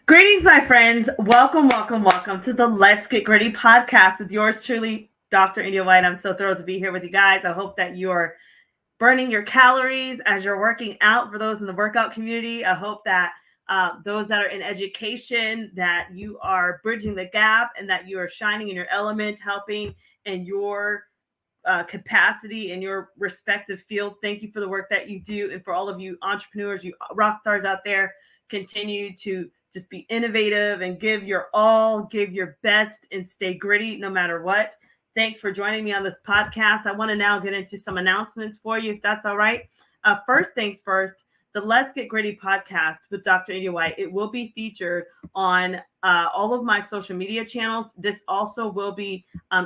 Greetings, my friends. Welcome, welcome, welcome to the Let's Get Gritty podcast with yours truly, Dr. India White. I'm so thrilled to be here with you guys. I hope that you're burning your calories as you're working out. For those in the workout community, I hope that those that are in education, that you are bridging the gap and that you are shining in your element, helping in your capacity in your respective field. Thank you for the work that you do. And for all of you entrepreneurs, you rock stars out there, continue to just be innovative and give your all, give your best, and stay gritty no matter what. Thanks for joining me on this podcast. I want to now get into some announcements for you, if that's all right. First things first, the Let's Get Gritty podcast with Dr. India White. It will be featured on all of my social media channels. This also will be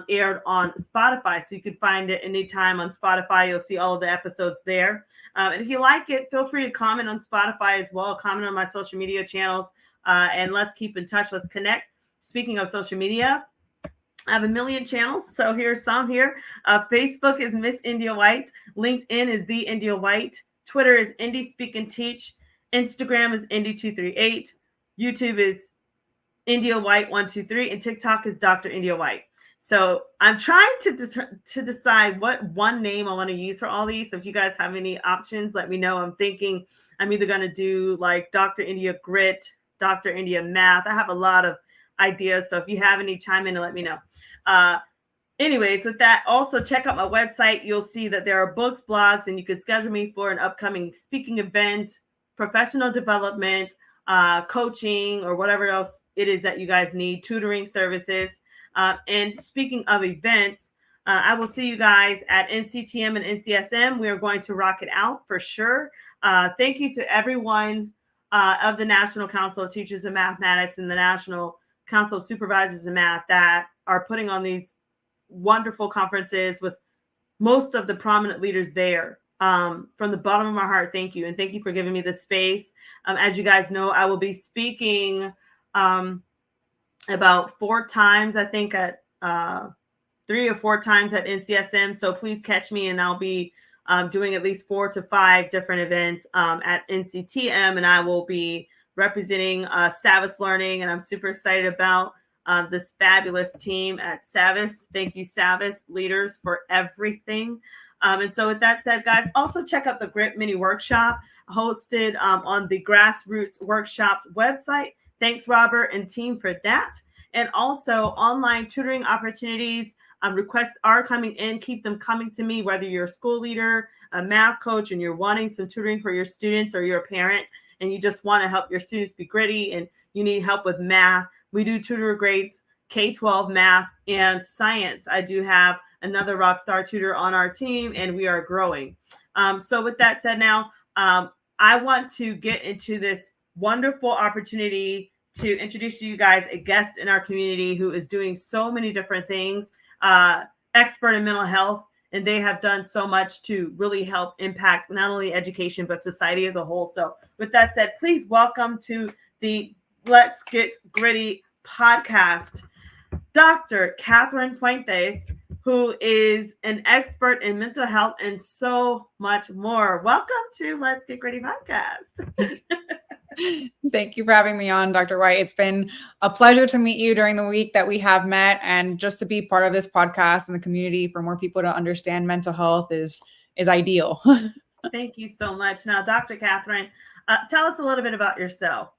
aired on Spotify, so you can find it anytime on Spotify. You'll see all of the episodes there. And if you like it, feel free to comment on Spotify as well. Comment on my social media channels, and let's keep in touch. Let's connect. Speaking of social media, I have a million channels, so here's some here. Facebook is Miss India White. LinkedIn is The India White. Twitter is Indie Speak and Teach. Instagram is Indie238. YouTube is India White 123, and TikTok is Dr. India White. So I'm trying to decide what one name I want to use for all these. So if you guys have any options, let me know. I'm thinking I'm either going to do like Dr. India Grit, Dr. India Math. I have a lot of ideas. So if you have any, chime in and let me know. Anyways, with that, also check out my website. You'll see that there are books, blogs, and you can schedule me for an upcoming speaking event, professional development, coaching, or whatever else it is that you guys need, tutoring services. And speaking of events, I will see you guys at NCTM and NCSM. We are going to rock it out for sure. Thank you to everyone of the National Council of Teachers of Mathematics and the National Council of Supervisors of Math that are putting on these wonderful conferences with most of the prominent leaders there. From the bottom of my heart, thank you. And thank you for giving me the space. As you guys know, I will be speaking about 4 times, I think at 3 or 4 times at NCSM. So please catch me, and I'll be doing at least 4 to 5 different events at NCTM, and I will be representing Savvis Learning, and I'm super excited about this fabulous team at Savvis. Thank you, Savvis leaders, for everything. And so with that said, guys, also check out the Grit Mini Workshop hosted on the Grassroots Workshops website. Thanks, Robert and team, for that. And also online tutoring opportunities. Requests are coming in. Keep them coming to me, whether you're a school leader, a math coach, and you're wanting some tutoring for your students, or you're a parent and you just want to help your students be gritty and you need help with math. We do tutor grades, K-12 math and science. I do have another rock star tutor on our team, and we are growing. So with that said, now I want to get into this wonderful opportunity to introduce to you guys a guest in our community who is doing so many different things, expert in mental health, and they have done so much to really help impact not only education, but society as a whole. So with that said, please welcome to the Let's Get Gritty podcast, Dr. Katherine Puentes, who is an expert in mental health and so much more. Welcome to Let's Get Gritty podcast. Thank you for having me on, Dr. White. It's been a pleasure to meet you during the week that we have met, and just to be part of this podcast and the community for more people to understand mental health is ideal. Thank you so much. Now, Dr. Katherine, tell us a little bit about yourself.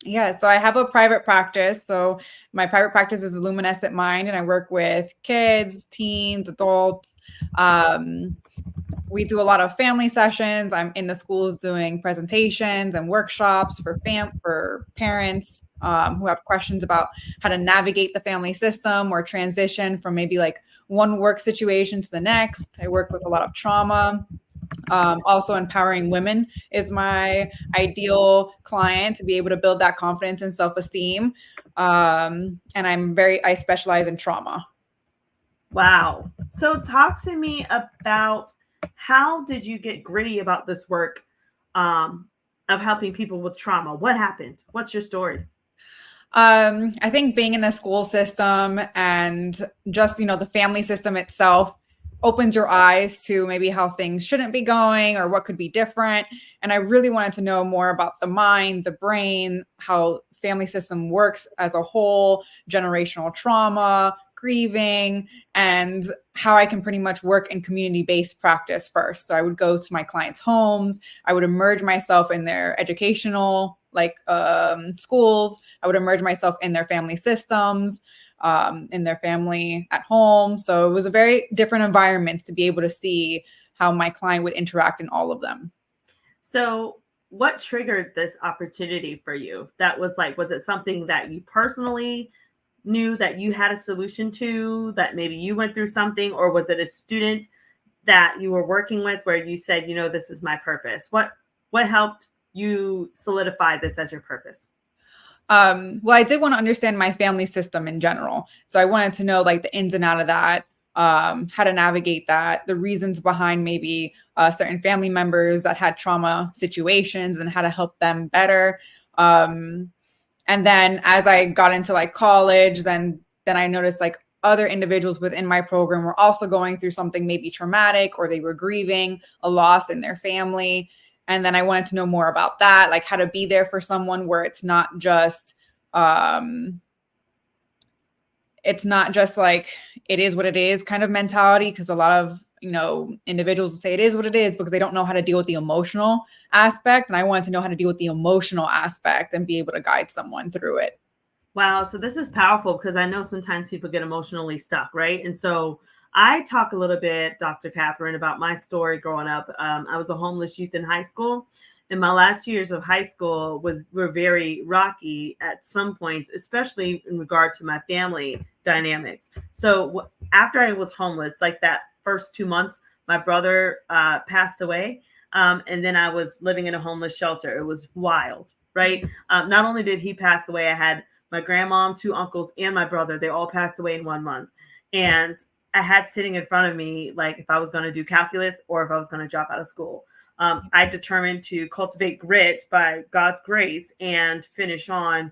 Yeah, so I have a private practice. So my private practice is Luminescent Mind, and I work with kids, teens, adults. We do a lot of family sessions. I'm in the schools doing presentations and workshops for parents who have questions about how to navigate the family system or transition from maybe like one work situation to the next. I work with a lot of trauma. Also, empowering women is my ideal client to be able to build that confidence and self-esteem. And I specialize in trauma. Wow. So talk to me about, how did you get gritty about this work of helping people with trauma? What happened? What's your story? I think being in the school system and just, the family system itself opens your eyes to maybe how things shouldn't be going or what could be different. And I really wanted to know more about the mind, the brain, how family system works as a whole, generational trauma, grieving, and how I can pretty much work in community-based practice first. So I would go to my clients' homes, I would immerse myself in their educational schools, I would immerse myself in their family systems, in their family at home. So it was a very different environment to be able to see how my client would interact in all of them. So what triggered this opportunity for you? That was like, was it something that you personally knew that you had a solution to, that maybe you went through something, or was it a student that you were working with where you said, you know, this is my purpose? What helped you solidify this as your purpose? Well, I did want to understand my family system in general. So I wanted to know like the ins and out of that, how to navigate that, the reasons behind maybe certain family members that had trauma situations and how to help them better. And then as I got into like college, then I noticed like other individuals within my program were also going through something maybe traumatic, or they were grieving a loss in their family. And then I wanted to know more about that, like how to be there for someone where it's not just like it is what it is kind of mentality, because a lot of individuals say it is what it is because they don't know how to deal with the emotional aspect. And I wanted to know how to deal with the emotional aspect and be able to guide someone through it. Wow. So this is powerful because I know sometimes people get emotionally stuck, right? And so I talk a little bit, Dr. Katherine, about my story growing up. I was a homeless youth in high school, and my last years of high school were very rocky at some points, especially in regard to my family dynamics. So after I was homeless, like that first 2 months, my brother passed away, and then I was living in a homeless shelter. It was wild, right? Not only did he pass away, I had my grandmom, two uncles, and my brother. They all passed away in 1 month. And I had sitting in front of me, like if I was going to do calculus or if I was going to drop out of school. I determined to cultivate grit by God's grace and finish on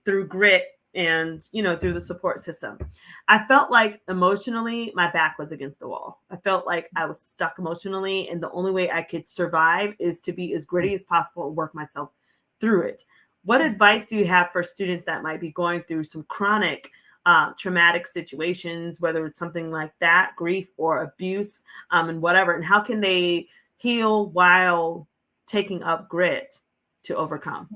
through grit and, through the support system. I felt like emotionally, my back was against the wall. I felt like I was stuck emotionally. And the only way I could survive is to be as gritty as possible and work myself through it. What advice do you have for students that might be going through some chronic traumatic situations, whether it's something like that, grief or abuse, and whatever, and how can they heal while taking up grit to overcome?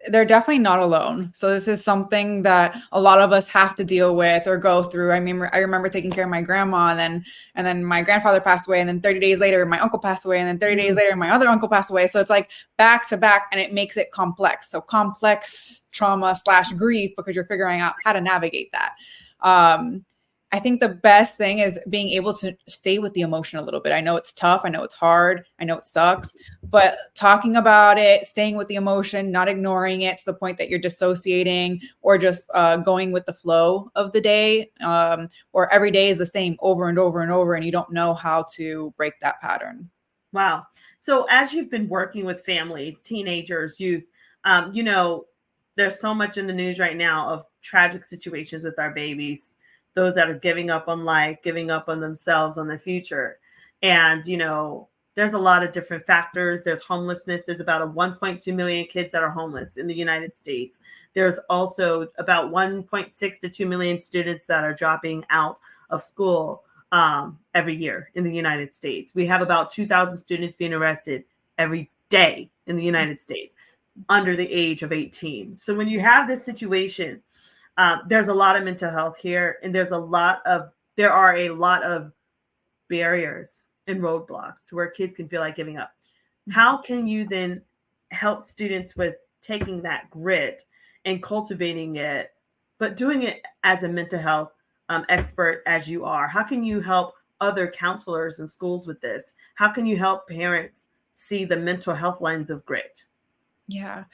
They're definitely not alone. So this is something that a lot of us have to deal with or go through. I mean, I remember taking care of my grandma, and then my grandfather passed away, and then 30 days later my uncle passed away, and then 30 days later my other uncle passed away. So it's like back to back, and it makes it complex. So complex trauma / grief, because you're figuring out how to navigate that. I think the best thing is being able to stay with the emotion a little bit. I know it's tough. I know it's hard. I know it sucks, but talking about it, staying with the emotion, not ignoring it to the point that you're dissociating or just going with the flow of the day, or every day is the same over and over and over, and you don't know how to break that pattern. Wow. So as you've been working with families, teenagers, youth, there's so much in the news right now of tragic situations with our babies, those that are giving up on life, giving up on themselves, on their future. And, there's a lot of different factors. There's homelessness. There's about 1.2 million kids that are homeless in the United States. There's also about 1.6 to 2 million students that are dropping out of school every year in the United States. We have about 2,000 students being arrested every day in the United States under the age of 18. So when you have this situation, there's a lot of mental health here, and there are a lot of barriers and roadblocks to where kids can feel like giving up. How can you then help students with taking that grit and cultivating it, but doing it as a mental health expert as you are? How can you help other counselors in schools with this? How can you help parents see the mental health lens of grit? Yeah,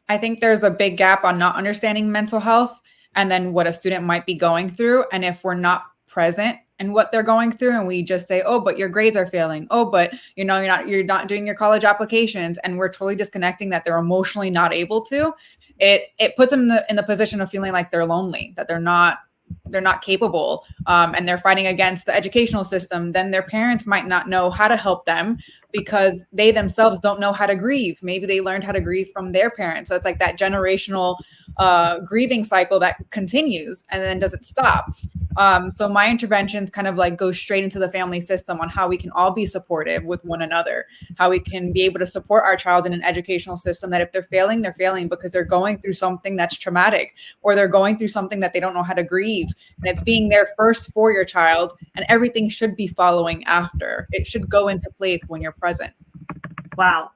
I think there's a big gap on not understanding mental health and then what a student might be going through. And if we're not present in what they're going through, and we just say, oh, but your grades are failing. Oh, but you're not doing your college applications. And we're totally disconnecting that they're emotionally not able to, it puts them in the position of feeling like they're lonely, that they're not not capable, and they're fighting against the educational system, then their parents might not know how to help them because they themselves don't know how to grieve. Maybe they learned how to grieve from their parents. So it's like that generational grieving cycle that continues and then doesn't stop. So my interventions kind of like go straight into the family system on how we can all be supportive with one another, how we can be able to support our child in an educational system that if they're failing because they're going through something that's traumatic, or they're going through something that they don't know how to grieve. And it's being there first for your child, and everything should be following after. It should go into place when you're present. Wow.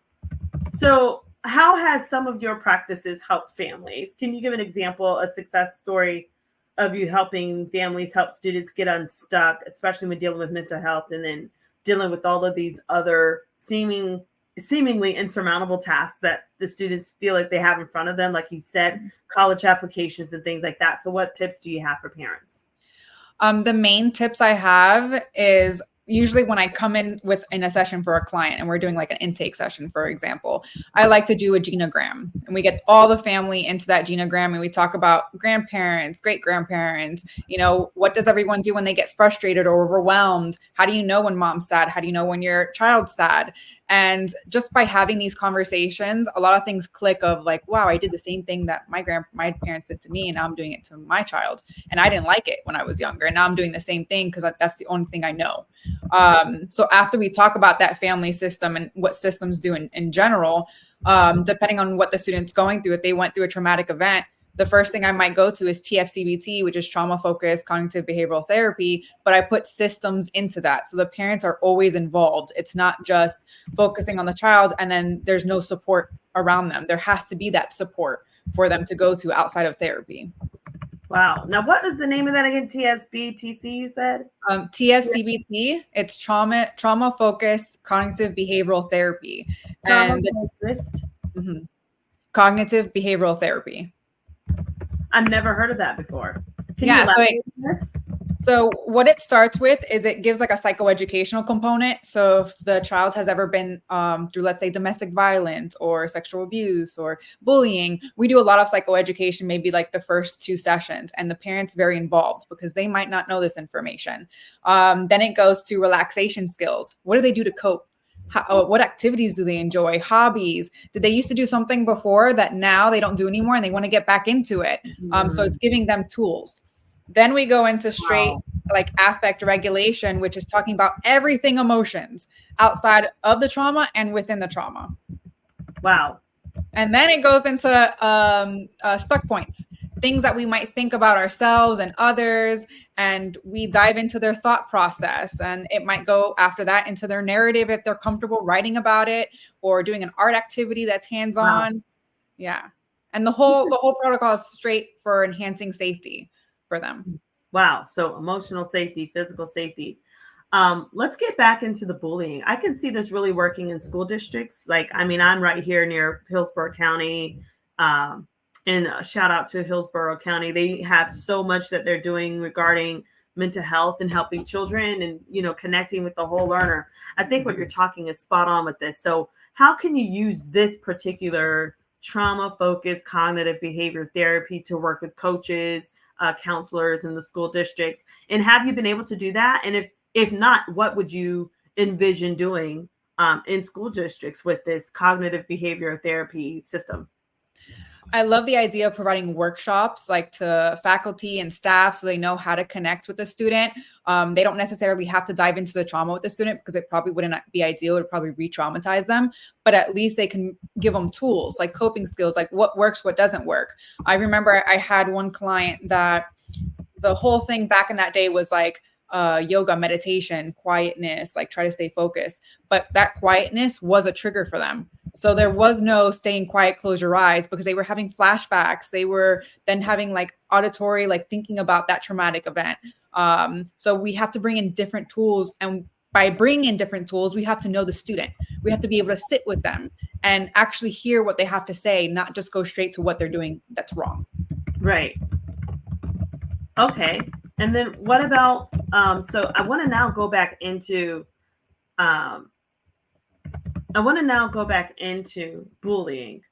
So how has some of your practices helped families? Can you give an example, a success story of you helping families help students get unstuck, especially when dealing with mental health and then dealing with all of these other seemingly insurmountable tasks that the students feel like they have in front of them, like you said, college applications and things like that. So what tips do you have for parents? The main tips I have is usually when I come in a session for a client and we're doing like an intake session, for example, I like to do a genogram, and we get all the family into that genogram and we talk about grandparents, great grandparents, what does everyone do when they get frustrated or overwhelmed? How do you know when mom's sad? How do you know when your child's sad? And just by having these conversations, a lot of things click of like, wow, I did the same thing that my parents did to me, and now I'm doing it to my child. And I didn't like it when I was younger. And now I'm doing the same thing because that's the only thing I know. So after we talk about that family system and what systems do in general, depending on what the student's going through, if they went through a traumatic event, the first thing I might go to is TFCBT, which is trauma focused cognitive behavioral therapy, but I put systems into that. So the parents are always involved. It's not just focusing on the child and then there's no support around them. There has to be that support for them to go to outside of therapy. Wow. Now, what is the name of that again? TSB, you said? TFCBT, it's trauma focused cognitive behavioral therapy. Trauma And focused. Cognitive behavioral therapy. I've never heard of that before. Can you elaborate on this? So what it starts with is it gives like a psychoeducational component. So if the child has ever been through, let's say, domestic violence or sexual abuse or bullying, we do a lot of psychoeducation, maybe like the first 2 sessions, and the parents very involved because they might not know this information. Then it goes to relaxation skills. What do they do to cope? What activities do they enjoy? Hobbies? Did they used to do something before that now they don't do anymore and they want to get back into it? So it's giving them tools. Then we go into straight like affect regulation, which is talking about everything emotions outside of the trauma and within the trauma. Wow. And then it goes into stuck points, things that we might think about ourselves and others. And we dive into their thought process, and it might go after that into their narrative if they're comfortable writing about it or doing an art activity that's hands-on. Wow. Yeah. And the whole protocol is straight for enhancing safety for them. Wow. So emotional safety, physical safety. Let's get back into the bullying. I can see this really working in school districts. Like, I mean, I'm right here near Hillsborough County. And shout out to Hillsborough County. They have so much that they're doing regarding mental health and helping children and, connecting with the whole learner. I think what you're talking is spot on with this. So how can you use this particular trauma-focused cognitive behavior therapy to work with coaches, counselors in the school districts? And have you been able to do that? And if not, what would you envision doing in school districts with this cognitive behavior therapy system? I love the idea of providing workshops like to faculty and staff so they know how to connect with the student. They don't necessarily have to dive into the trauma with the student because it probably wouldn't be ideal. It would probably re-traumatize them, but at least they can give them tools like coping skills, like what works, what doesn't work. I remember I had one client that the whole thing back in that day was like yoga, meditation, quietness, like try to stay focused. But that quietness was a trigger for them. So there was no staying quiet, close your eyes, because they were having flashbacks. They were then having like auditory, like thinking about that traumatic event. So we have to bring in different tools. And by bringing in different tools, we have to know the student. We have to be able to sit with them and actually hear what they have to say, not just go straight to what they're doing that's wrong. Right. Okay. And then what about, so I want to now go back into bullying.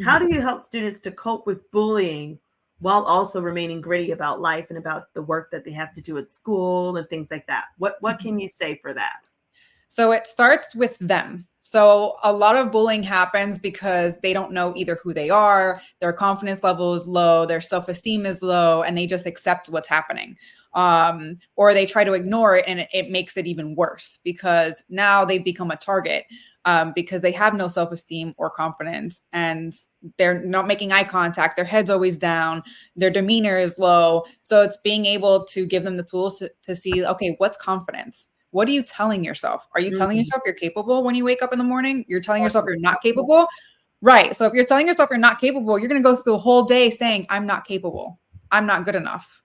How do you help students to cope with bullying while also remaining gritty about life and about the work that they have to do at school and things like that. What can you say for that? So it starts with them. So a lot of bullying happens because they don't know either who they are, their confidence level is low, their self-esteem is low, and they just accept what's happening. Or they try to ignore it, and it makes it even worse because now they become a target, because they have no self-esteem or confidence, and they're not making eye contact. Their head's always down. Their demeanor is low. So it's being able to give them the tools to see, okay, what's confidence? What are you telling yourself? Are you telling Mhm. yourself you're capable when you wake up in the morning? You're telling yourself you're not capable? Right. So if you're telling yourself you're not capable, you're going to go through the whole day saying, I'm not capable. I'm not good enough.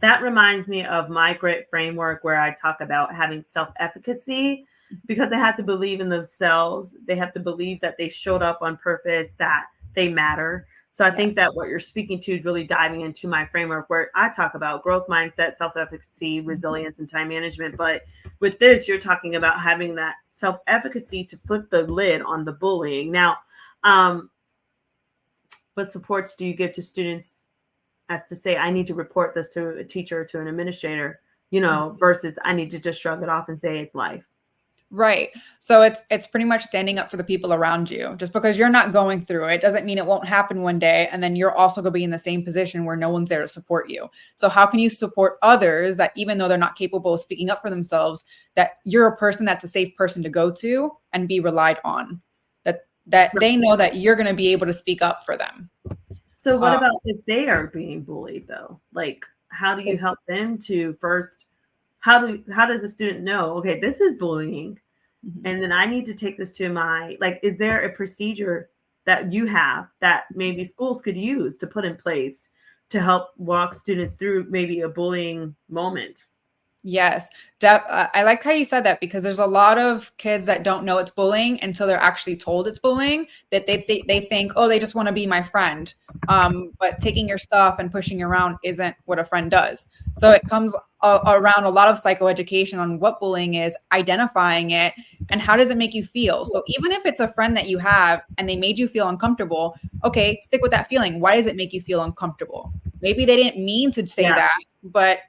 That reminds me of my grit framework where I talk about having self-efficacy because they have to believe in themselves. They have to believe that they showed up on purpose, that they matter. So I think Yes. that what you're speaking to is really diving into my framework where I talk about growth mindset, self-efficacy, resilience, and time management. But with this, you're talking about having that self-efficacy to flip the lid on the bullying. Now, um, what supports do you give to students as to say, I need to report this to a teacher, to an administrator, versus I need to just shrug it off and say it's life. Right. So it's pretty much standing up for the people around you. Just because you're not going through it doesn't mean it won't happen one day, and then you're also going to be in the same position where no one's there to support you. So how can you support others that even though they're not capable of speaking up for themselves, that you're a person that's a safe person to go to and be relied on. That they know that you're going to be able to speak up for them. So what Uh, about if they are being bullied though? Like how do you help them to first how does a student know, okay, this is bullying mhm. and then I need to take this to my like is there a procedure that you have that maybe schools could use to put in place to help walk students through maybe a bullying moment? Yes. I like how you said that because there's a lot of kids that don't know it's bullying until they're actually told it's bullying, that they think, oh, they just want to be my friend. But taking your stuff and pushing you around isn't what a friend does. So it comes around a lot of psychoeducation on what bullying is, identifying it, and how does it make you feel. So even if it's a friend that you have and they made you feel uncomfortable, okay, stick with that feeling. Why does it make you feel uncomfortable? Maybe they didn't mean to say Yeah. that, but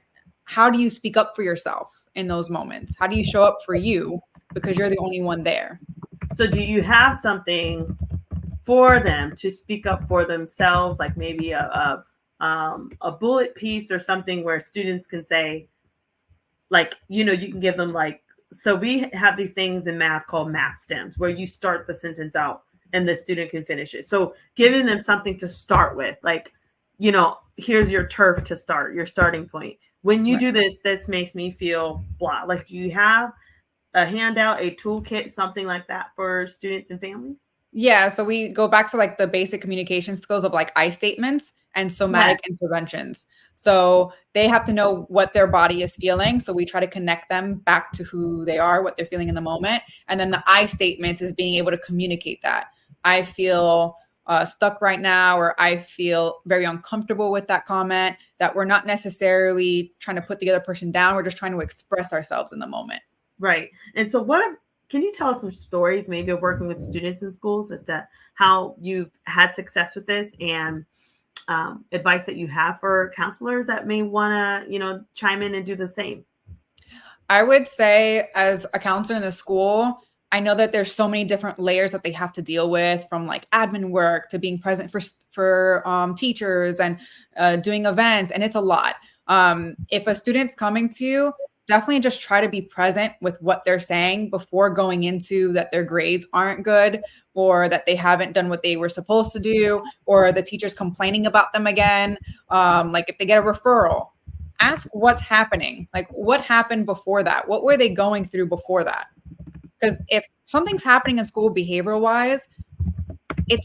how do you speak up for yourself in those moments? How do you show up for you because you're the only one there? So do you have something for them to speak up for themselves, like maybe a bullet piece or something where students can say, like, you can give them like, so we have these things in math called math stems where you start the sentence out and the student can finish it. So giving them something to start with, like, here's your turf to start, your starting point. When you Right. do this makes me feel blah. Like, do you have a handout, a toolkit, something like that for students and families? Yeah, so we go back to like the basic communication skills of like I statements and Yeah. somatic interventions. So they have to know what their body is feeling. So we try to connect them back to who they are, what they're feeling in the moment. And then the I statements is being able to communicate that. I feel stuck right now, or I feel very uncomfortable with that comment, that we're not necessarily trying to put the other person down. We're just trying to express ourselves in the moment. Right. And so can you tell us some stories maybe of working with students in schools as to how you've had success with this and advice that you have for counselors that may want to, chime in and do the same? I would say, as a counselor in the school, I know that there's so many different layers that they have to deal with, from like admin work to being present for teachers and doing events, and it's a lot. If a student's coming to you, definitely just try to be present with what they're saying before going into that their grades aren't good, or that they haven't done what they were supposed to do, or the teacher's complaining about them again. Like if they get a referral, ask what's happening. Like what happened before that? What were they going through before that? Because if something's happening in school behavioral wise, it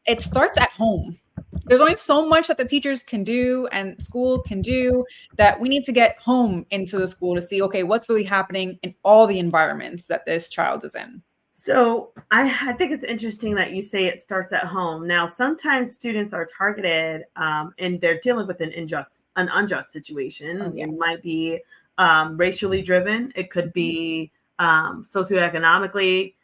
it starts at home. There's only so much that the teachers can do and school can do, that we need to get home into the school to see, okay, what's really happening in all the environments that this child is in. So I think it's interesting that you say it starts at home. Now, sometimes students are targeted and they're dealing with an unjust Oh situation. yeah. It might be racially driven. It could be socioeconomically.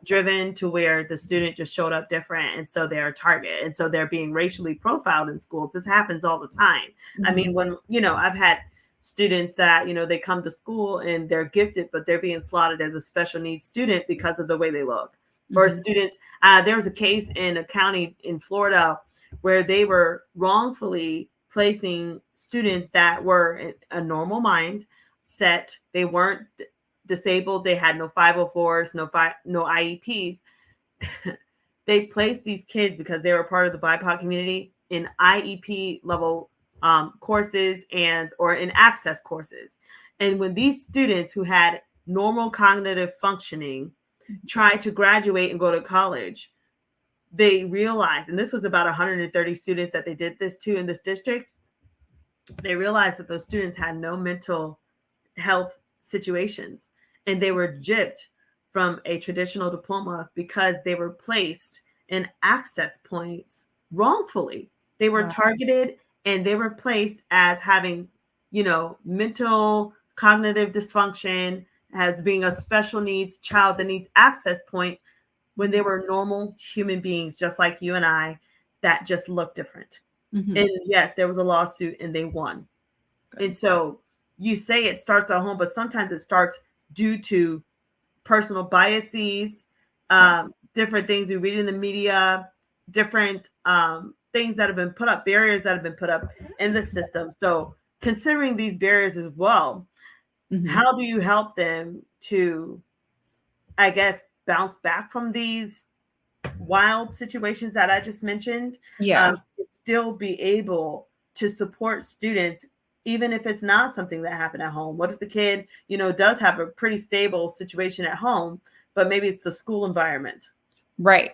driven to where the student just showed up different, and so they're a target, and so they're being racially profiled in schools. This happens all the time. I mean, when I've had students that they come to school and they're gifted, but they're being slotted as a special needs student because of the way they look. Or students, there was a case in a county in Florida where they were wrongfully placing students that were a normal mind set. They weren't disabled. They had no 504s, no IEPs. They placed these kids because they were part of the BIPOC community in IEP level courses or in access courses. And when these students who had normal cognitive functioning tried to graduate and go to college, they realized, and this was about 130 students that they did this to in this district, they realized that those students had no mental health situations, and they were gypped from a traditional diploma because they were placed in access points wrongfully. They were targeted, and they were placed as having, mental cognitive dysfunction, as being a special needs child that needs access points when they were normal human beings, just like you and I, that just looked different. And yes, there was a lawsuit and they won. And so you say it starts at home, but sometimes it starts due to personal biases, different things we read in the media, different things that have been put up, barriers that have been put up in the system. So considering these barriers as well, how do you help them to, I guess, bounce back from these wild situations that I just mentioned? Still be able to support students, even if it's not something that happened at home. What if the kid, does have a pretty stable situation at home, but maybe it's the school environment? Right.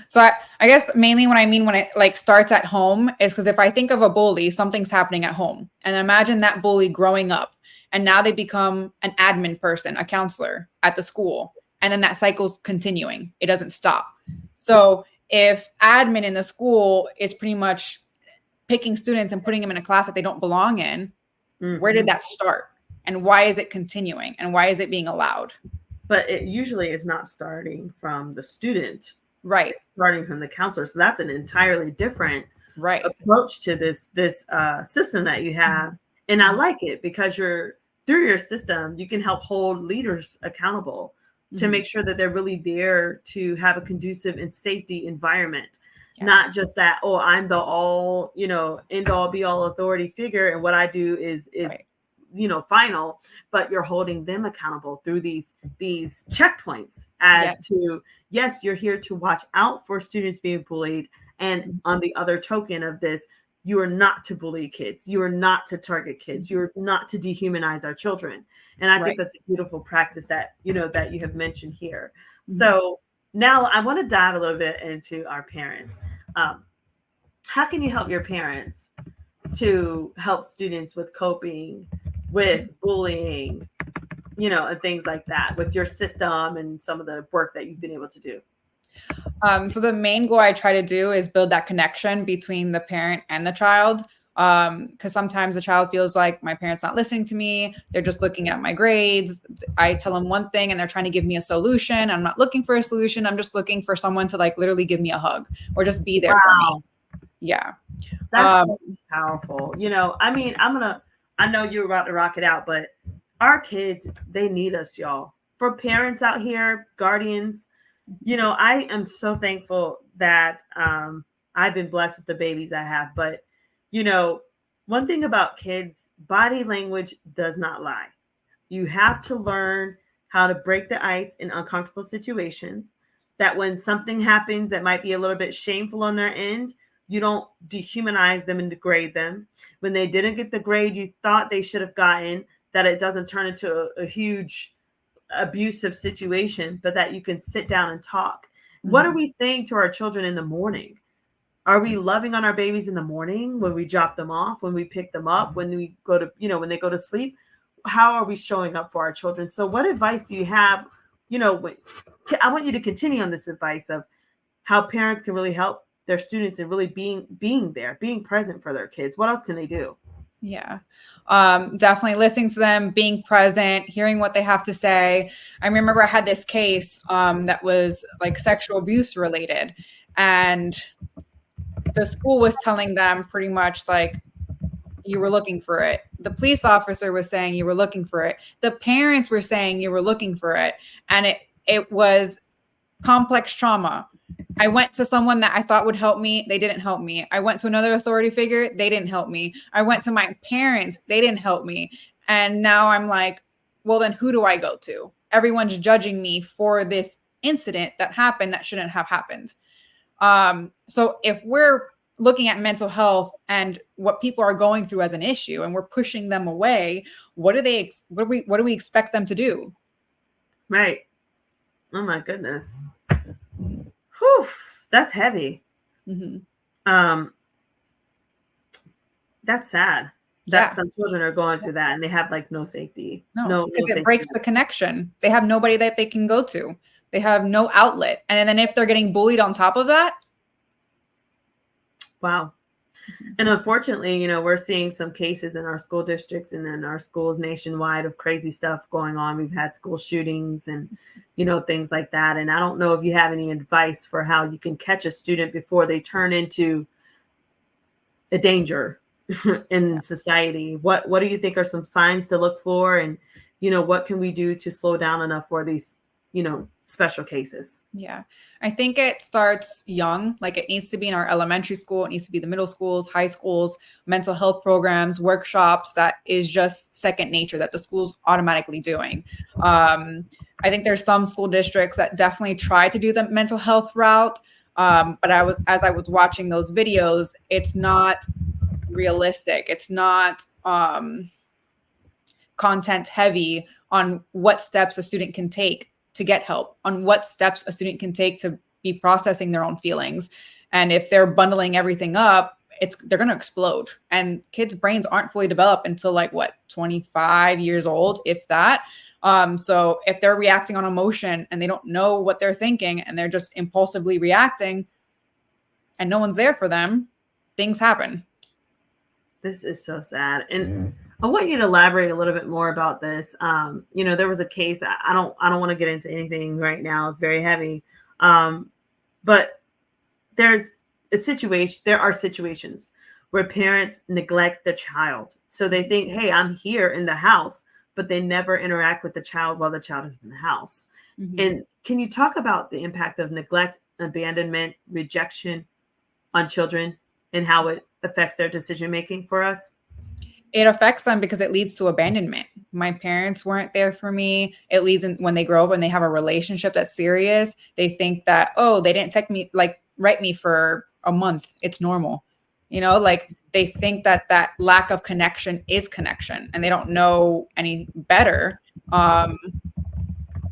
So I guess mainly what I mean when it like starts at home is because if I think of a bully, something's happening at home. And imagine that bully growing up and now they become an admin person, a counselor at the school. And then that cycle's continuing. It doesn't stop. So if admin in the school is pretty much picking students and putting them in a class that they don't belong in, where did that start? And why is it continuing? And why is it being allowed? But it usually is not starting from the student. Right. It's starting from the counselor. So that's an entirely different approach to this system that you have. And I like it because through your system, you can help hold leaders accountable to make sure that they're really there to have a conducive and safety environment. Not just that, I'm the all, end all be all authority figure, and what I do is final, but you're holding them accountable through these checkpoints as to, yes, you're here to watch out for students being bullied. And on the other token of this, you are not to bully kids. You are not to target kids. You're not to dehumanize our children. And I think that's a beautiful practice that, that you have mentioned here. So now I want to dive a little bit into our parents. How can you help your parents to help students with coping with bullying, and things like that with your system and some of the work that you've been able to do? So the main goal I try to do is build that connection between the parent and the child. Because sometimes the child feels like my parent's not listening to me. They're just looking at my grades. I tell them one thing and they're trying to give me a solution. I'm not looking for a solution. I'm just looking for someone to like literally give me a hug or just be there for me. Yeah. That's so powerful. I mean, I know you're about to rock it out, but our kids, they need us, y'all. For parents out here, guardians, I am so thankful that I've been blessed with the babies I have. But, one thing about kids, body language does not lie. You have to learn how to break the ice in uncomfortable situations, that when something happens that might be a little bit shameful on their end, you don't dehumanize them and degrade them. When they didn't get the grade you thought they should have gotten, that it doesn't turn into a huge abusive situation, but that you can sit down and talk. What are we saying to our children in the morning? Are we loving on our babies in the morning when we drop them off, when we pick them up, when we go to, when they go to sleep? How are we showing up for our children? So what advice do you have? I want you to continue on this advice of how parents can really help their students and really being there, being present for their kids. What else can they do? Yeah. Definitely listening to them, being present, hearing what they have to say. I remember I had this case that was like sexual abuse related, and the school was telling them pretty much like, you were looking for it. The police officer was saying you were looking for it. The parents were saying you were looking for it. And it was complex trauma. I went to someone that I thought would help me. They didn't help me. I went to another authority figure. They didn't help me. I went to my parents. They didn't help me. And now I'm like, well, then who do I go to? Everyone's judging me for this incident that happened that shouldn't have happened. So if we're looking at mental health and what people are going through as an issue and we're pushing them away, what do we expect them to do? Right. Oh my goodness. Whew, that's heavy. Mm-hmm. That's sad that some children are going through that and they have like no safety. No, because it breaks the connection. They have nobody that they can go to. They have no outlet. And then if they're getting bullied on top of that. Wow. And unfortunately, you know, we're seeing some cases in our school districts and in our schools nationwide of crazy stuff going on. We've had school shootings and, you know, things like that. And I don't know if you have any advice for how you can catch a student before they turn into a danger in society. What do you think are some signs to look for? And, you know, what can we do to slow down enough for these, you know, special cases? Yeah, I think it starts young. Like it needs to be in our elementary school. It needs to be the middle schools, high schools, mental health programs, workshops. That is just second nature that the school's automatically doing. I think there's some school districts that definitely try to do the mental health route. But as I was watching those videos, it's not realistic. It's not content heavy on what steps a student can take to get help, on what steps a student can take to be processing their own feelings. And if they're bundling everything up, they're going to explode. And kids' brains aren't fully developed until like 25 years old, if that. So if they're reacting on emotion and they don't know what they're thinking and they're just impulsively reacting and no one's there for them, things happen. This is so sad. And I want you to elaborate a little bit more about this. You know, there was a case. I don't want to get into anything right now. It's very heavy. But there's a situation. There are situations where parents neglect the child. So they think, hey, I'm here in the house, but they never interact with the child while the child is in the house. Mm-hmm. And can you talk about the impact of neglect, abandonment, rejection on children and how it affects their decision making for us? It affects them because it leads to abandonment. My parents weren't there for me. It leads when they grow up and they have a relationship that's serious, they think that, oh, they didn't write me for a month. It's normal. You know, like they think that lack of connection is connection and they don't know any better. And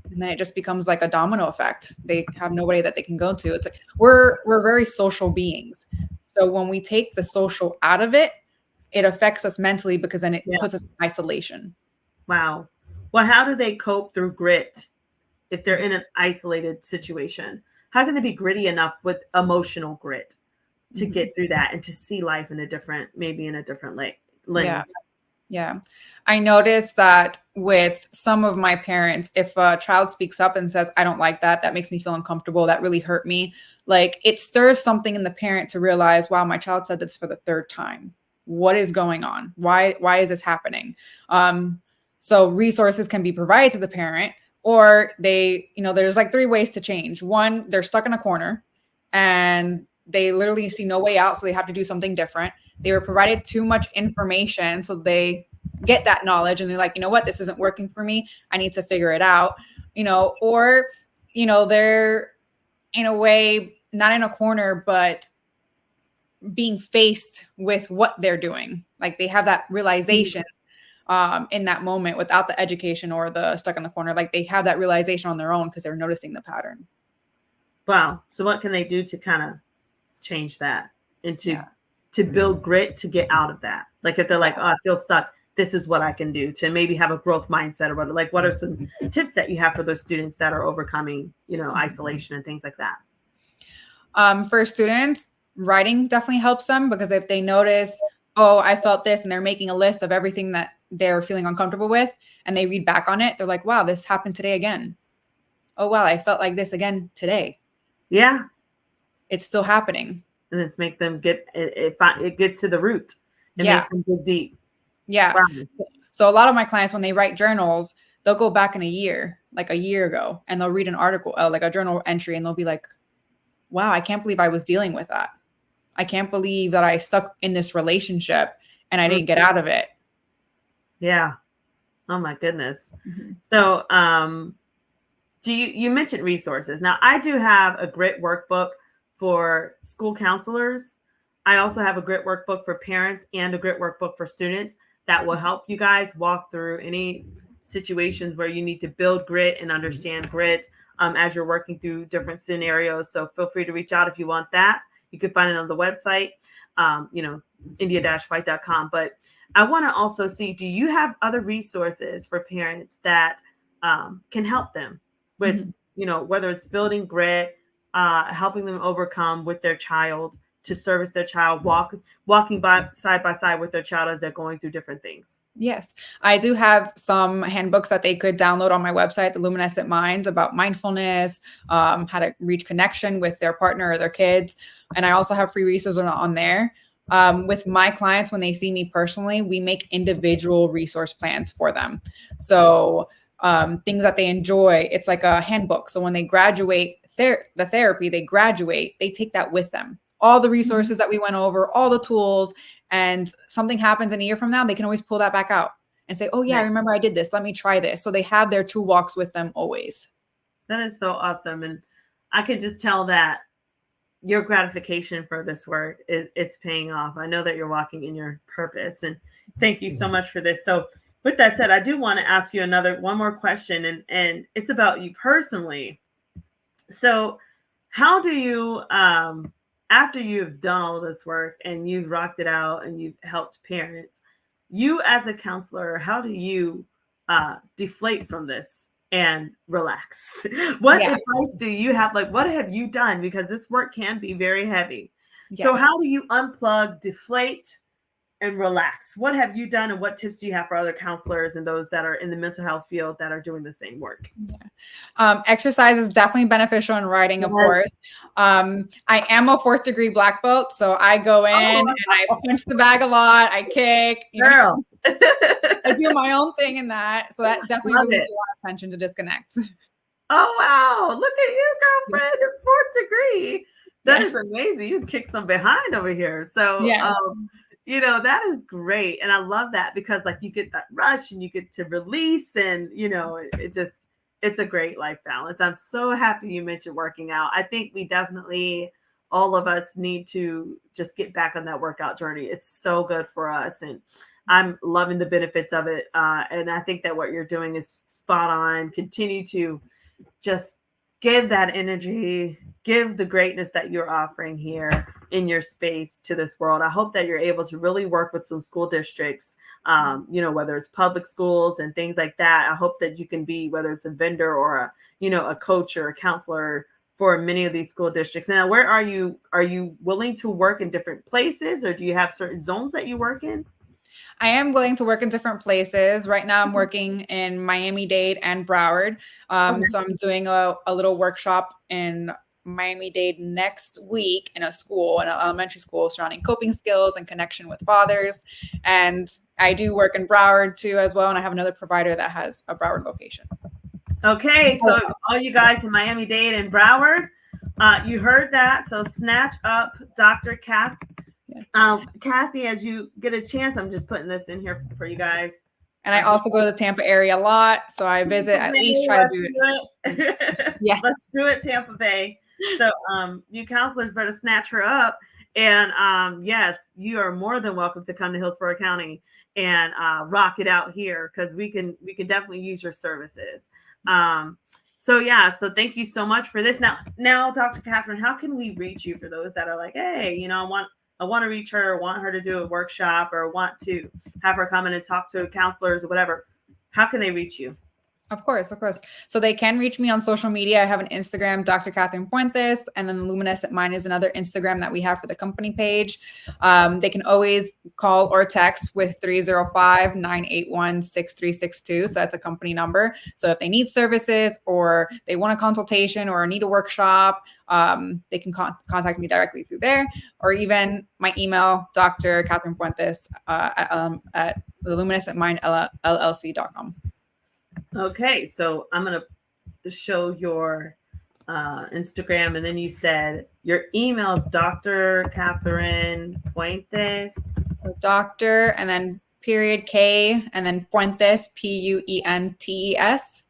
then it just becomes like a domino effect. They have nobody that they can go to. It's like we're very social beings. So when we take the social out of it, it affects us mentally because then it puts us in isolation. Wow. Well, how do they cope through grit if they're in an isolated situation? How can they be gritty enough with emotional grit to get through that and to see life in a different lens? Yeah. I noticed that with some of my parents, if a child speaks up and says, I don't like that, that makes me feel uncomfortable, that really hurt me. Like it stirs something in the parent to realize, wow, my child said this for the third time. What is going on? Why is this happening? So resources can be provided to the parent, or there's like 3 ways to change. One, they're stuck in a corner and they literally see no way out. So they have to do something different. They were provided too much information. So they get that knowledge and they're like, you know what, this isn't working for me. I need to figure it out, or, they're in a way, not in a corner, but being faced with what they're doing. Like they have that realization in that moment without the education or the stuck in the corner. Like they have that realization on their own because they're noticing the pattern. Wow. So what can they do to kind of change that and to build grit to get out of that? Like if they're like, oh, I feel stuck, this is what I can do to maybe have a growth mindset or what are some tips that you have for those students that are overcoming, isolation and things like that? For students, writing definitely helps them because if they notice oh, I felt this, and they're making a list of everything that they're feeling uncomfortable with, and they read back on it, they're like, wow, this happened today again. Oh, wow, I felt like this again today. Yeah. It's still happening. And it's make them it gets to the root. It Yeah. makes them dig deep. Yeah. Wow. So a lot of my clients, when they write journals, they'll go back in a year, like a year ago, and they'll read an article, like a journal entry, and they'll be like, wow, I can't believe I was dealing with that. I can't believe that I stuck in this relationship and I didn't get out of it. Yeah. Oh my goodness. Mm-hmm. So, you mentioned resources. Now, I do have a grit workbook for school counselors. I also have a grit workbook for parents and a grit workbook for students that will help you guys walk through any situations where you need to build grit and understand grit as you're working through different scenarios. So feel free to reach out if you want that. You can find it on the website, india-white.com. But I want to also see, do you have other resources for parents that can help them with, whether it's building grit, helping them overcome with their child, to service their child, walking by side with their child as they're going through different things? Yes, I do have some handbooks that they could download on my website, The Luminescent Mind, about mindfulness, how to reach connection with their partner or their kids. And I also have free resources on there. With my clients, when they see me personally, we make individual resource plans for them. So things that they enjoy, it's like a handbook. So when they graduate the therapy, they take that with them. All the resources that we went over, all the tools, and something happens in a year from now, they can always pull that back out and say, oh yeah, I remember I did this. Let me try this. So they have their toolbox with them always. That is so awesome. And I can just tell that your gratification for this work it's paying off. I know that you're walking in your purpose, and thank you so much for this. So with that said, I do want to ask you one more question, and it's about you personally. So how do you, after you've done all of this work and you've rocked it out and you've helped parents, you as a counselor, how do you deflate from this and relax? What advice do you have? Like, what have you done? Because this work can be very heavy. Yes. So how do you unplug, deflate, and relax? What have you done, and what tips do you have for other counselors and those that are in the mental health field that are doing the same work? Exercise is definitely beneficial in writing, of course. I am a 4th degree black belt, so I go in and I punch the bag a lot. I kick. Girl. I do my own thing in that. So that definitely needs a lot of attention to disconnect. Oh, wow. Look at you, girlfriend, in 4th degree. That is amazing. You kick some behind over here. So, that is great. And I love that because like you get that rush and you get to release, and, it's a great life balance. I'm so happy you mentioned working out. I think we definitely, all of us, need to just get back on that workout journey. It's so good for us. And I'm loving the benefits of it. And I think that what you're doing is spot on. Continue to just give that energy, give the greatness that you're offering here in your space to this world. I hope that you're able to really work with some school districts, whether it's public schools and things like that. I hope that you can be, whether it's a vendor or a coach or a counselor for many of these school districts. Now, where are you? Are you willing to work in different places, or do you have certain zones that you work in? I am willing to work in different places. Right now I'm working in Miami-Dade and Broward. So I'm doing a little workshop in Miami-Dade next week in an elementary school, surrounding coping skills and connection with fathers. And I do work in Broward too as well. And I have another provider that has a Broward location. Okay. So all you guys in Miami-Dade and Broward, you heard that. So snatch up Dr. Kath. Kathy, as you get a chance, I'm just putting this in here for you guys. And I also go to the Tampa area a lot. So I visit, at least try to do it. Yeah. Let's do it, Tampa Bay. So you counselors better snatch her up. And yes, you are more than welcome to come to Hillsborough County and rock it out here, because we can definitely use your services. So thank you so much for this. Now, Dr. Katherine, how can we reach you for those that are like, hey, I want to reach her, want her to do a workshop, or want to have her come in and talk to counselors or whatever? How can they reach you? Of course, of course. So they can reach me on social media. I have an Instagram, Dr. Katherine Puentes, and then Luminescent Mind is another Instagram that we have for the company page. They can always call or text with 305-981-6362. So that's a company number. So if they need services or they want a consultation or need a workshop, they can contact me directly through there, or even my email, Dr. Katherine Puentes at the luminescentmindllc.com. Okay, so I'm going to show your Instagram, and then you said your email is Dr. Katherine Puentes. So Dr. and then period K and then Puentes, Puentes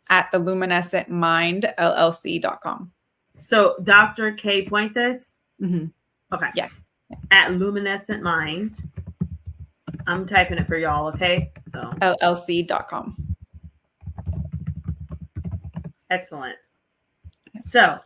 at the luminescentmindllc.com. So Dr. K Puentes. Mm-hmm. Okay. Yes. At Luminescent Mind. I'm typing it for y'all, okay? So LLC.com. Excellent. Yes. So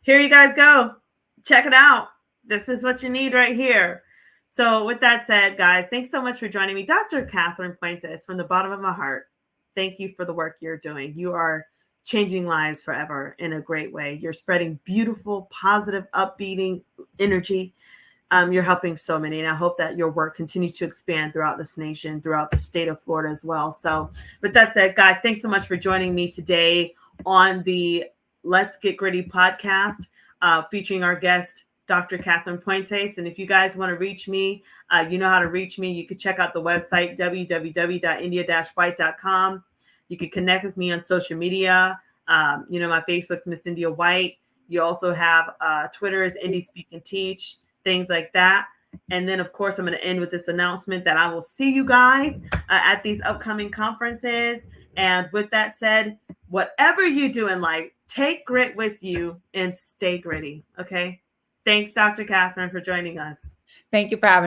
here you guys go. Check it out. This is what you need right here. So with that said, guys, thanks so much for joining me. Dr. Katherine Puentes, from the bottom of my heart, thank you for the work you're doing. You are changing lives forever in a great way. You're spreading beautiful, positive, upbeating energy. You're helping so many, and I hope that your work continues to expand throughout this nation, throughout the state of Florida as well. So with that said, guys, thanks so much for joining me today on the Let's Get Gritty podcast, featuring our guest, Dr. Katherine Puentes. And if you guys want to reach me, you know how to reach me. You can check out the website, www.india-white.com. You can connect with me on social media. My Facebook's Miss India White. You also have Twitter is Indie Speak and Teach, things like that. And then, of course, I'm going to end with this announcement that I will see you guys at these upcoming conferences. And with that said, whatever you do in life, take grit with you and stay gritty. Okay. Thanks, Dr. Katherine, for joining us. Thank you for having me.